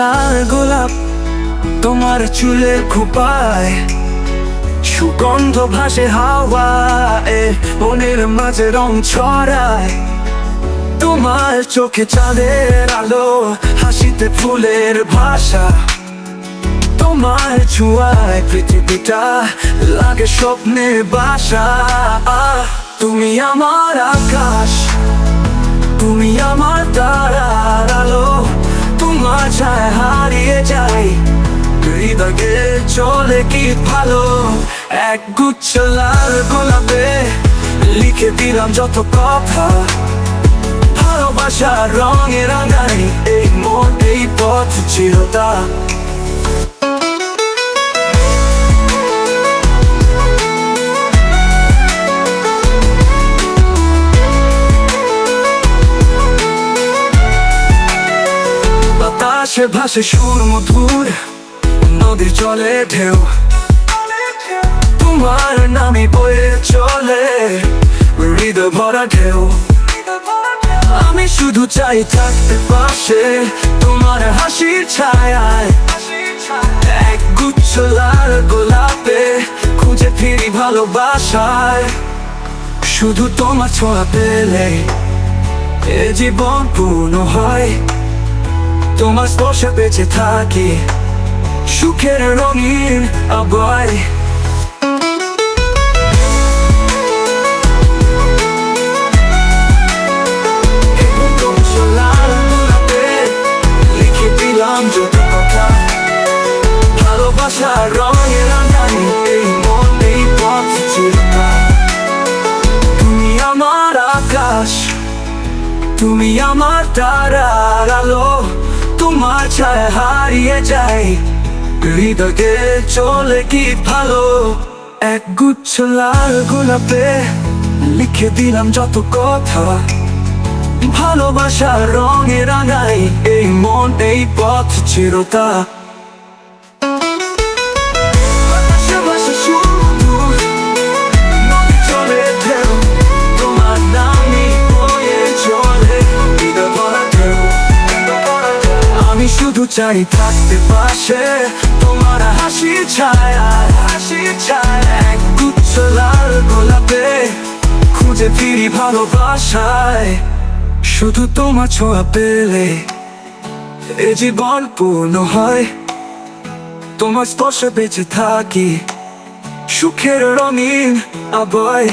লাল গোলাপ তোমার চুলে খোপায়, সুগন্ধ ভাসে হাওয়ায়, মনের মাঝে রং ছড়ায়। তোমার চোখে চাঁদের আলো, হাসিতে ফুলের ভাষা, তোমার ছোঁয়ায় পৃথিবীটা লাগে স্বপ্নের বাসা। তুমি আমার আকাশ, তুমি আমার তারার আলো, তোমার ছায় হারিয়ে যাই, হৃদয়ে চলে কি ভালো। এক গুচ্ছ লাল গোলাপে লিখে দিলাম যত কথা, ভালোবাসার রঙে রাঙাই এই মন, এই পথ চিরতা। বাতাসে ভাসে সুর মধুর, নদীর জলে ঢেউ, তোমার নামে বয়ে চলে হৃদয় ভরা ঢেউ। আমি শুধু চাই থাকতে পাশে, তোমার হাসির ছায়ায়, এক গুচ্ছ লাল গোলাপে খুঁজে ফিরি ভালোবাসায়। শুধু তোমার ছোঁয়া পেলে এ জীবন পূর্ণ হয়, তোমার স্পর্শে বেঁচে থাকি সুখের রঙিন আবহাওয়ায়। লিখে দিলাম যত কথা, ভালোবাসার রঙে রাঙাই এই মন, এই পথ চিরতা। তুমি আমার আকাশ, তুমি আমার তারার আলো, তোমার ছায়া হারিয়ে যাই, হৃদয়ে চলে কি ভালো। এক গুচ্ছ লাল গোলাপে লিখে দিলাম যত কথা, ভালোবাসার রঙে রাঙাই এই মন, এই পথ চিরতা। আমি শুধু চাই থাকতে পাশে, তোমার হাসির ছায়ায়, হাসির ছায়ায়, এক গুচ্ছ লাল গোলাপে খুঁজে ফিরি ভালোবাসায়। শুধু তোমার ছোঁয়া পেলে এ জীবন পূর্ণ হয়, তোমার স্পর্শে বেঁচে থাকি সুখের রঙিন আবহাওয়ায়।